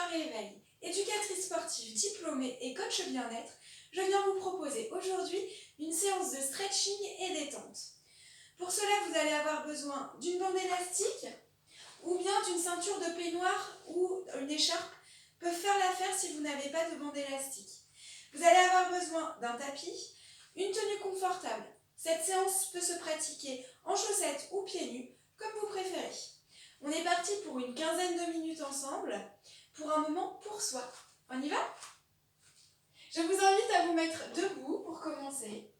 Marie-Évalie, éducatrice sportive diplômée et coach bien-être. Je viens vous proposer aujourd'hui une séance de stretching et détente. Pour cela, vous allez avoir besoin d'une bande élastique ou bien d'une ceinture de peignoir ou une écharpe peuvent faire l'affaire si vous n'avez pas de bande élastique. Vous allez avoir besoin d'un tapis, une tenue confortable. Cette séance peut se pratiquer en chaussettes ou pieds nus, comme vous préférez. On est parti pour une quinzaine de minutes ensemble, pour un moment pour soi. On y va ? Je vous invite à vous mettre debout pour commencer,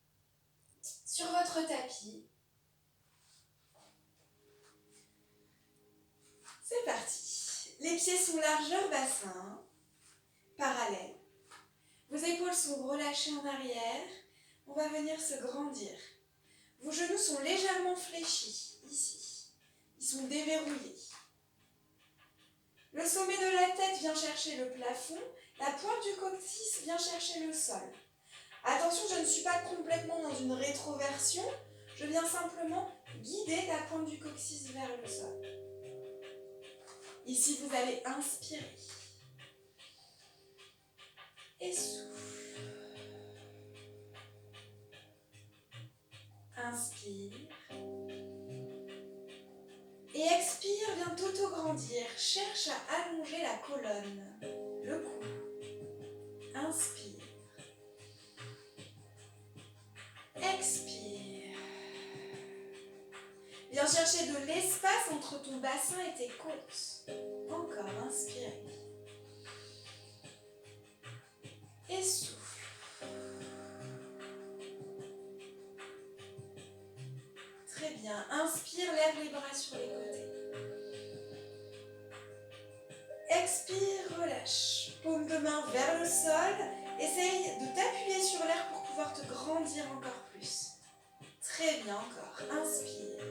sur votre tapis. C'est parti. Les pieds sont largeur bassin, parallèles. Vos épaules sont relâchées en arrière. On va venir se grandir. Vos genoux sont légèrement fléchis, ici. Ils sont déverrouillés. Le sommet de la tête vient chercher le plafond. La pointe du coccyx vient chercher le sol. Attention, je ne suis pas complètement dans une rétroversion. Je viens simplement guider la pointe du coccyx vers le sol. Ici, vous allez inspirer. Et souffle. Inspire. Et expire, viens t'auto-grandir. Cherche à allonger la colonne, le cou. Inspire. Expire. Viens chercher de l'espace entre ton bassin et tes côtes. Encore, inspire. Et souffle. Très bien. Inspire, lève les bras sur les côtés. Expire, relâche. Paume de main vers le sol. Essaye de t'appuyer sur l'air pour pouvoir te grandir encore plus. Très bien, encore. Inspire.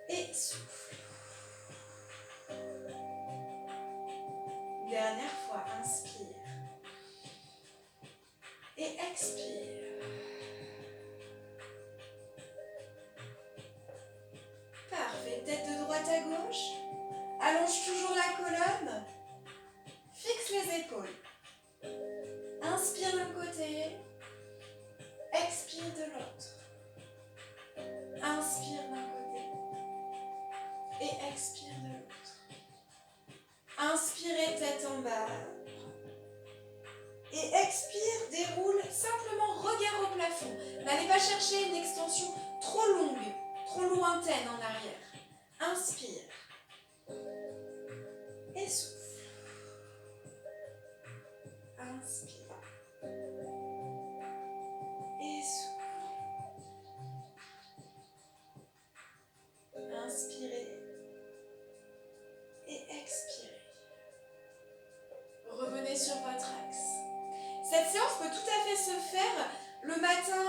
Et souffle. Dernière fois, inspire. Et expire. Parfait. Tête de droite à gauche. Allonge toujours la colonne. Fixe les épaules. Inspire d'un côté. Expire de l'autre. Inspire d'un côté. Et expire de l'autre. Inspirez tête en bas. Et expire, déroule, simplement regard au plafond. N'allez pas chercher une extension trop longue, trop lointaine en arrière. Inspire. Et souffle. Inspire. Et souffle. Inspirez. Et expirez. Revenez sur votre axe. Cette séance peut tout à fait se faire le matin,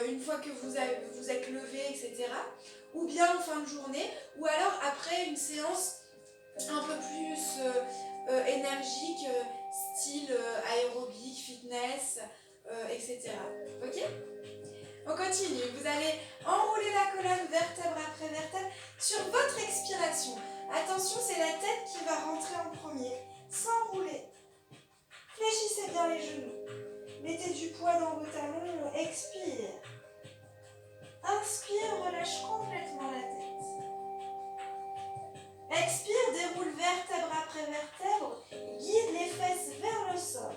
une fois que vous êtes levé, etc. Ou bien en fin de journée, ou alors après une séance un peu plus énergique, style aérobic, fitness, etc. Ok ? On continue. Vous allez enrouler la colonne vertèbre après vertèbre sur votre expiration. Attention, c'est la tête qui va rentrer en premier. S'enrouler. Fléchissez bien les genoux. Mettez du poids dans vos talons. Expire. Inspire, relâche complètement la tête. Expire, déroule vertèbre après vertèbre. Guide les fesses vers le sol.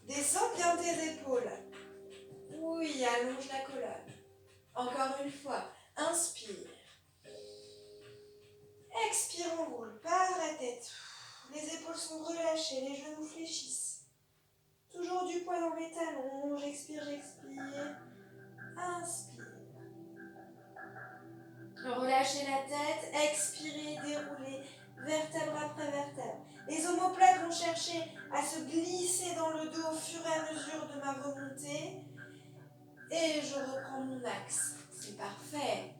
Descends bien tes épaules. Oui, allonge la colonne. Encore une fois, inspire. Expire, enroule par la tête. Les épaules sont relâchées, les genoux fléchissent. Toujours du poids dans les talons. J'expire, j'expire. Inspire. Relâchez la tête. Expirez, déroulez. Vertèbre après vertèbre. Les omoplates vont chercher à se glisser dans le dos au fur et à mesure de ma remontée. Et je reprends mon axe. C'est parfait.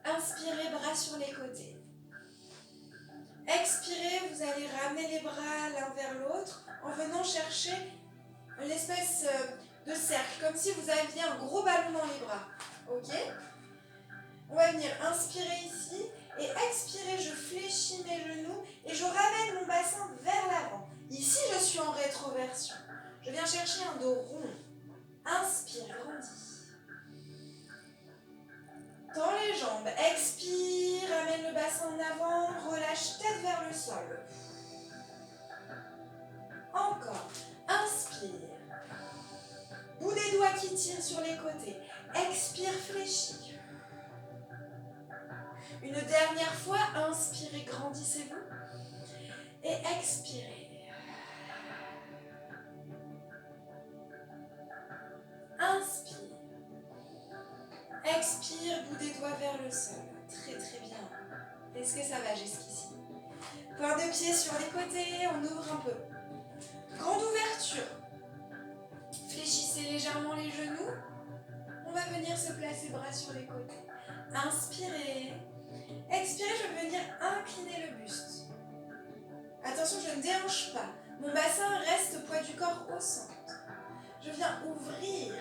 Inspirez, bras sur les côtés. Expirez, vous allez ramener les bras l'un vers l'autre en venant chercher une espèce de cercle, comme si vous aviez un gros ballon dans les bras. Ok ? On va venir inspirer ici Et expirez, je fléchis mes genoux et je ramène mon bassin vers l'avant. Ici, je suis en rétroversion. Je viens chercher un dos rond. Inspire, grandis. Tends les jambes, expire, ramène le bassin en avant, relâche tête vers le sol. Encore, inspire. Bout des doigts qui tirent sur les côtés. Expire, fléchis. Une dernière fois, inspirez, grandissez-vous. Et expirez. Inspire. Expire, bout des doigts vers le sol. Très très bien. Est-ce que ça va jusqu'ici? Point de pied sur les côtés, on ouvre un peu. Grande ouverture. Fléchissez légèrement les genoux. On va venir se placer bras sur les côtés. Inspirez. Expirez, je vais venir incliner le buste. Attention, je ne déhanche pas. Mon bassin reste poids du corps au centre. Je viens ouvrir.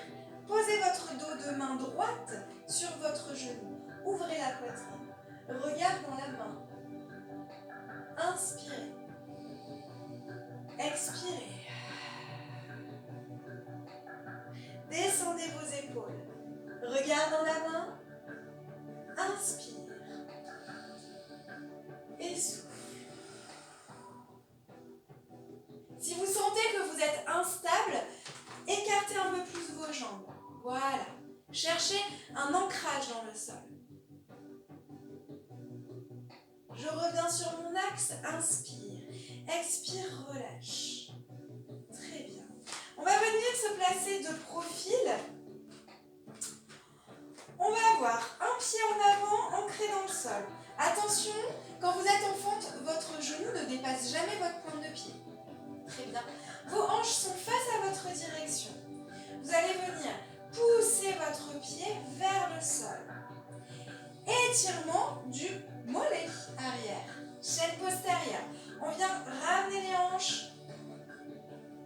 Posez votre dos de main droite sur votre genou. Ouvrez la poitrine. Regard dans la main. Inspirez. Expirez. Descendez vos épaules. Regard dans la main. Inspire. Et souffle. Si vous sentez que vous êtes instable, écartez un peu plus vos jambes. Voilà. Cherchez un ancrage dans le sol. Je reviens sur mon axe. Inspire. Expire, relâche. Très bien. On va venir se placer de profil. On va avoir un pied en avant ancré dans le sol. Attention, quand vous êtes en fente, votre genou ne dépasse jamais votre pointe de pied. Très bien. Vos hanches sont face à votre direction. Vous allez venir pousser votre pied vers le sol. Étirement du mollet arrière. Chaîne postérieure. On vient ramener les hanches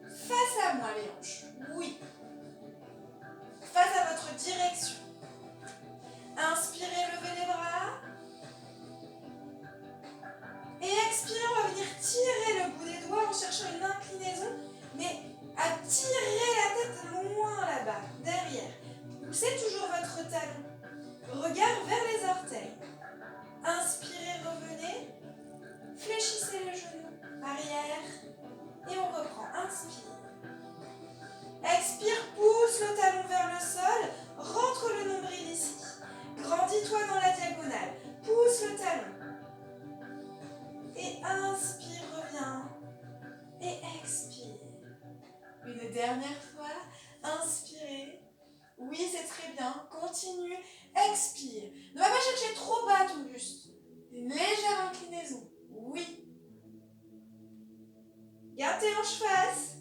face à moi, les hanches. Oui. Face à votre direction. Inspirez, levez les bras. Et expirez, on va venir tirer le bout des doigts en cherchant une inclinaison, mais à tirer la tête loin là-bas, derrière. Poussez toujours votre talon. Regard vers les orteils. Inspirez, revenez. Fléchissez le genou. Arrière. Et on reprend. Inspire. Expire, pousse le talon vers le sol. Rentre le nombril ici. Grandis-toi dans la diagonale. Pousse le talon. Et inspire, reviens. Et expire. Une dernière fois. Inspirez. Oui, c'est très bien. Continue. Expire. Ne va pas chercher trop bas ton buste. Une légère inclinaison. Oui. Garde tes hanches face.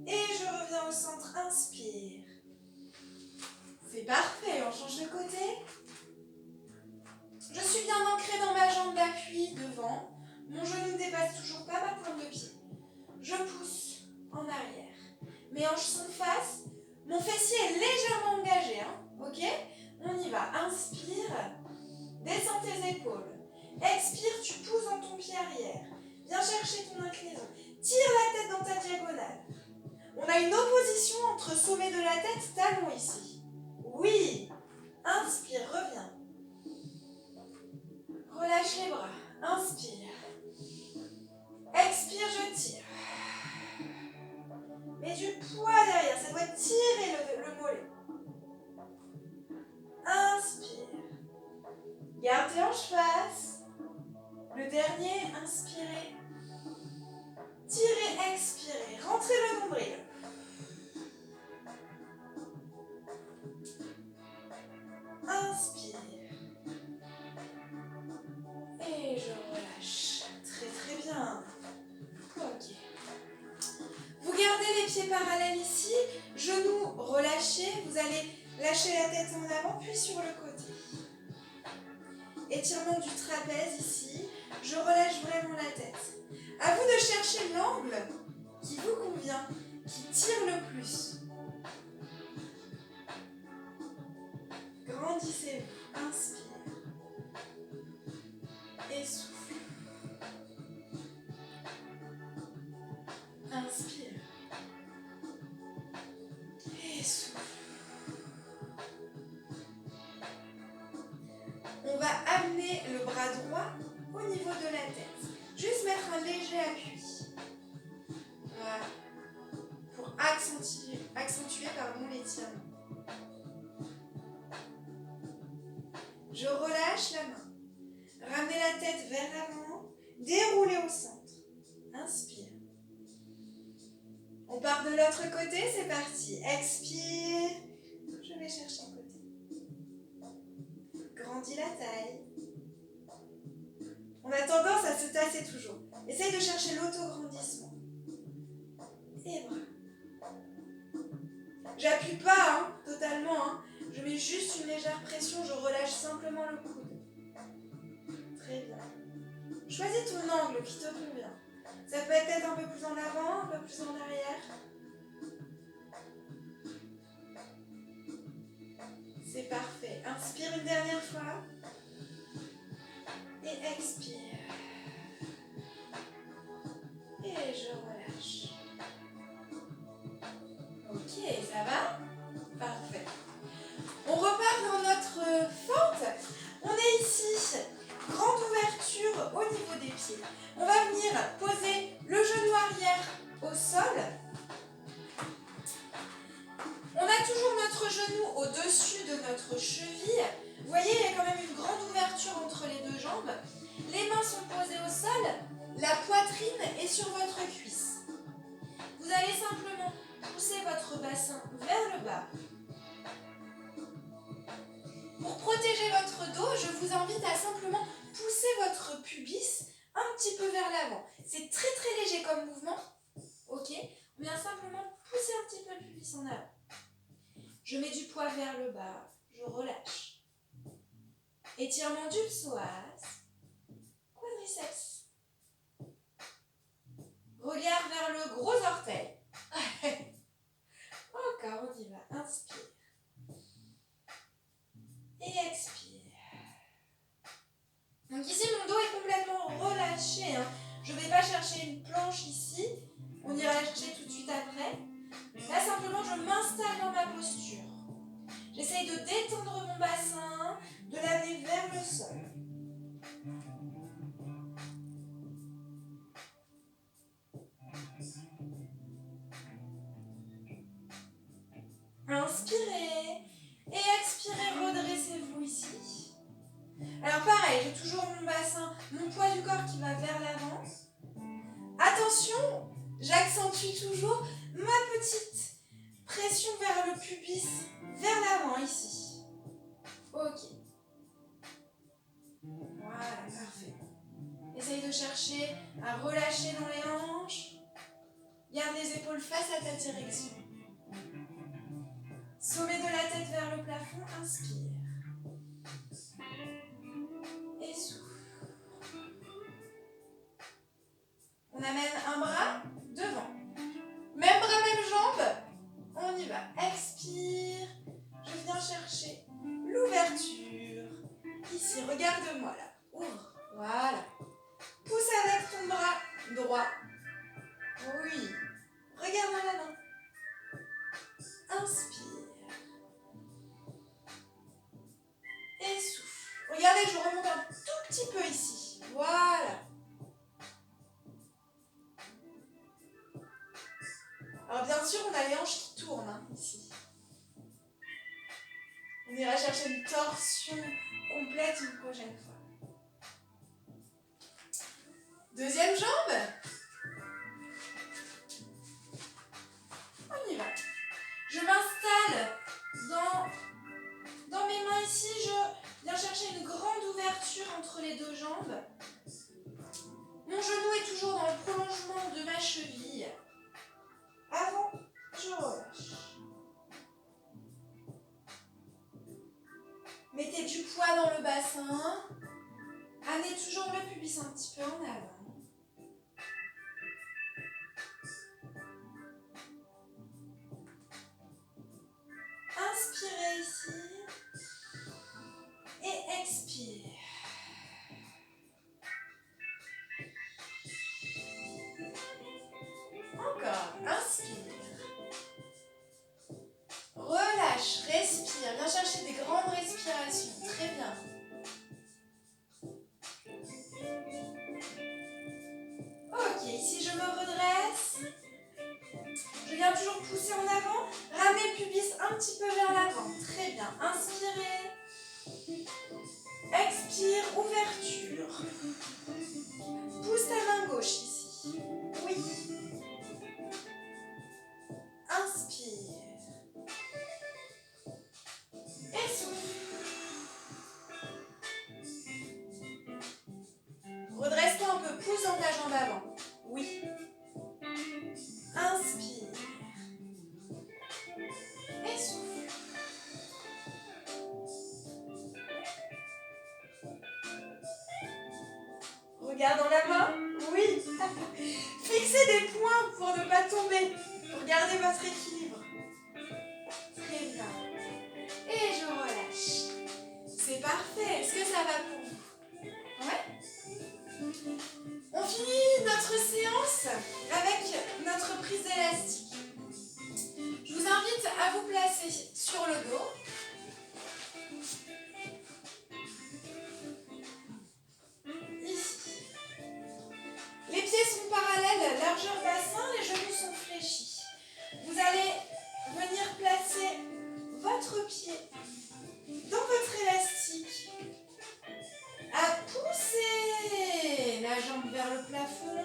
Et je reviens au centre. Inspire. C'est parfait. On change de côté. Je suis bien ancrée dans ma jambe d'appui devant. Mon genou ne dépasse toujours pas ma pointe de pied. Je pousse en arrière. Mes hanches sont face. Mon fessier est légèrement engagé. Ok ? On y va. Inspire. Descends tes épaules. Expire, tu pousses dans ton pied arrière. Viens chercher ton inclinaison. Tire la tête dans ta diagonale. On a une opposition entre sommet de la tête, talon ici. Oui. Inspire, reviens. Relâche les bras. Inspire. Expire, je tire. Mets du poids derrière. Ça doit tirer le mollet. Inspire. Garde tes hanches face. Le dernier, inspirez. Tirez, expirez. Rentrez le nombril. Inspire. Et je relâche. Très très bien. Ok. Vous gardez les pieds parallèles ici. Genoux relâchés. Vous allez lâcher la tête en avant puis sur le côté. Étirement du trapèze ici. Je relâche vraiment la tête. À vous de chercher l'angle qui vous convient, qui tire le plus. Grandissez-vous. Inspire. ramener le bras droit au niveau de la tête. Juste mettre un léger appui. Voilà. Pour accentuer l'étirement. Je relâche la main. Ramenez la tête vers l'avant. Déroulez au centre. Inspire. On part de l'autre côté, c'est parti. Expire. Je vais chercher un côté. Grandis la taille. On a tendance à se tasser toujours. Essaye de chercher l'autograndissement. Et bras. J'appuie pas totalement. Je mets juste une légère pression, je relâche simplement le coude. Très bien. Choisis ton angle qui te convient. Ça peut être un peu plus en avant, un peu plus en arrière. C'est parfait. Inspire une dernière fois. Et expire. Et je relâche. Ok, ça va? Parfait. On repart dans notre fente. On est ici. Grande ouverture au niveau des pieds. On va venir poser le genou arrière au sol. On a toujours notre genou au-dessus de notre cheville. Vous voyez, il y a quand même une grande ouverture entre les deux jambes. Les mains sont posées au sol. La poitrine est sur votre cuisse. Vous allez simplement pousser votre bassin vers le bas. Pour protéger votre dos, je vous invite à simplement pousser votre pubis un petit peu vers l'avant. C'est très très léger comme mouvement. Ok, on vient simplement pousser un petit peu le pubis en avant. Je mets du poids vers le bas, je relâche. Étirement du psoas, quadriceps. Regard vers le gros orteil. Encore, on y va. Inspire. Et expire. Donc ici, mon dos est complètement relâché. Je ne vais pas chercher une planche ici. On ira la chercher tout de suite après. Là, simplement, je m'installe dans ma posture. J'essaye de détendre mon bassin, de l'amener vers le sol. Inspirez et expirez, redressez-vous ici. Alors pareil, j'ai toujours mon bassin, mon poids du corps qui va vers l'avant. Attention, j'accentue toujours ma petite pression vers le pubis, vers l'avant ici. Ok. Voilà, parfait. Essaye de chercher à relâcher dans les hanches. Garde les épaules face à ta direction. Sommet de la tête vers le plafond, inspire. Et souffle. On amène un bras devant. Même bras, même jambe. On y va. Expire. Je viens chercher l'ouverture. Ici, regarde-moi là. Ouvre. Voilà. Pousse avec ton bras droit. Oui. Regarde la main. Inspire. Et souffle. Regardez, je remonte un tout petit peu ici. Voilà. Alors bien sûr, on a les hanches qui tournent ici. On ira chercher une torsion complète une prochaine fois. Deuxième jambe. On y va. Je m'installe dans mes mains ici. Je viens chercher une grande ouverture entre les deux jambes. Mon genou est toujours dans le prolongement de ma cheville. Avant, je relâche. Mettez du poids dans le bassin. Amenez toujours le pubis un petit peu en avant. Inspirez ici. Et expire. Encore. Inspire. Relâche, respire. Viens chercher des grandes respirations. Très bien. un petit peu vers l'avant. Très bien. Inspirez. Expire, ouverture. Pousse ta main gauche ici. Oui. Inspire. Et souffle. Redresse-toi un peu, pousse dans ta jambe avant. Oui. Inspire. Et souffle. Regarde dans la main. Oui. Fixez des points pour ne pas tomber. Pour garder votre équilibre. Très bien. Et je relâche. C'est parfait. Est-ce que ça va pour vous? Ouais. On finit notre séance avec notre prise d'élastique. Je vous invite à vous placer sur le dos. Ici. Les pieds sont parallèles, largeur bassin, les genoux sont fléchis. Vous allez venir placer votre pied dans votre élastique. À pousser la jambe vers le plafond.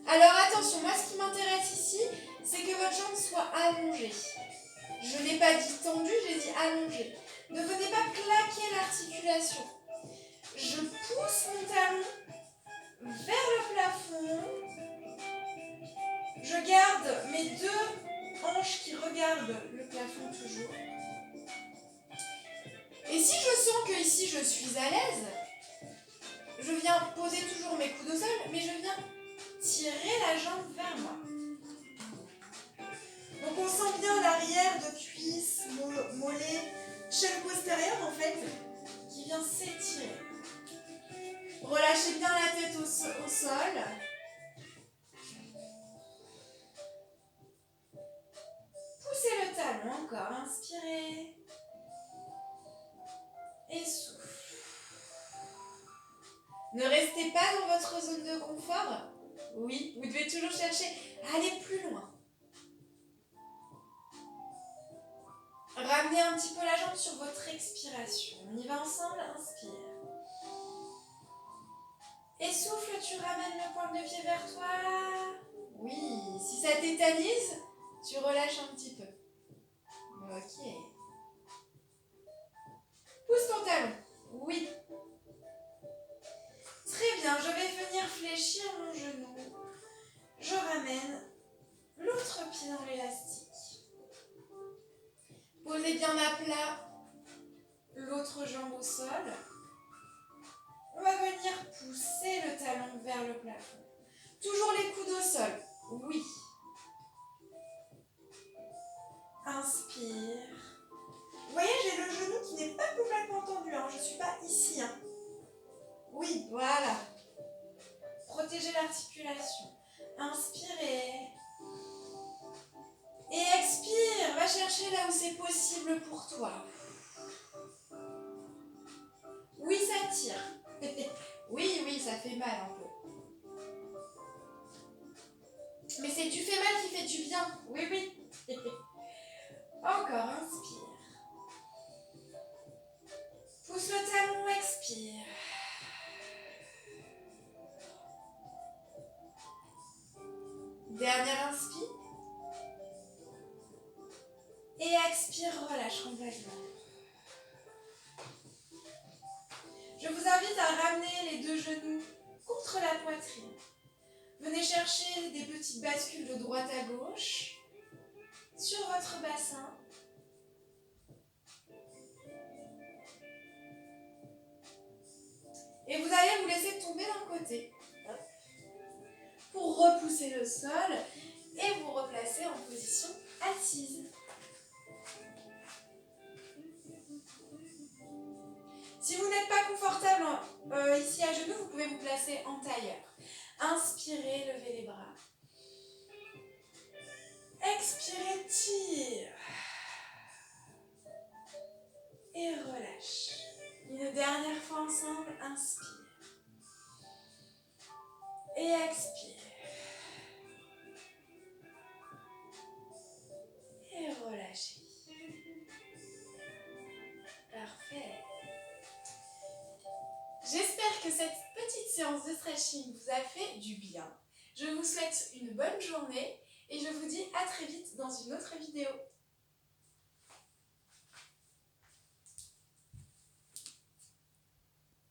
Alors attention, moi ce qui m'intéresse ici, c'est que votre jambe soit allongée. Je n'ai pas dit tendue, j'ai dit allongée. Ne venez pas claquer l'articulation. Je pousse mon talon vers le plafond. Je garde mes deux hanches qui regardent le plafond toujours. Et si je sens que ici je suis à l'aise, je viens poser toujours mes coudes au sol, mais je viens tirer la jambe vers moi. Donc on sent bien l'arrière de cuisse, mollet, chaîne postérieure en fait, qui vient s'étirer. Relâchez bien la tête au sol. Poussez le talon encore, inspirez. Et souffle. Ne restez pas dans votre zone de confort. Oui, vous devez toujours chercher à aller plus loin. Ramenez un petit peu la jambe sur votre expiration. On y va ensemble, inspire. Et souffle, tu ramènes le pointe de pied vers toi. Oui, si ça tétanise, tu relâches un petit peu. Ok. Pousse ton talon. Oui. Très bien, je vais venir fléchir mon genou. Je ramène l'autre pied dans l'élastique. Posez bien à plat l'autre jambe au sol. On va venir pousser le talon vers le plafond. Toujours les coudes au sol. Oui. Inspire. Vous voyez, j'ai le genou qui n'est pas complètement tendu. Je ne suis pas ici. Oui, voilà. Protégez l'articulation. Inspirez. Et expire. Va chercher là où c'est possible pour toi. Oui, ça tire. Oui, ça fait mal un peu. Mais c'est du fait mal qui fait du bien. Oui. Encore, inspire. Pousse le talon, expire. Dernière inspire. Et expire, relâche complètement. Je vous invite à ramener les deux genoux contre la poitrine. Venez chercher des petites bascules de droite à gauche sur votre bassin. Et vous allez vous laisser tomber d'un côté pour repousser le sol et vous replacer en position assise. Si vous n'êtes pas confortable ici à genoux, vous pouvez vous placer en tailleur. Inspirez, levez les bras. Expirez, tire. Et relâche. Une dernière fois ensemble, inspire. Et expire. Et relâchez. que cette petite séance de stretching vous a fait du bien. Je vous souhaite une bonne journée et je vous dis à très vite dans une autre vidéo.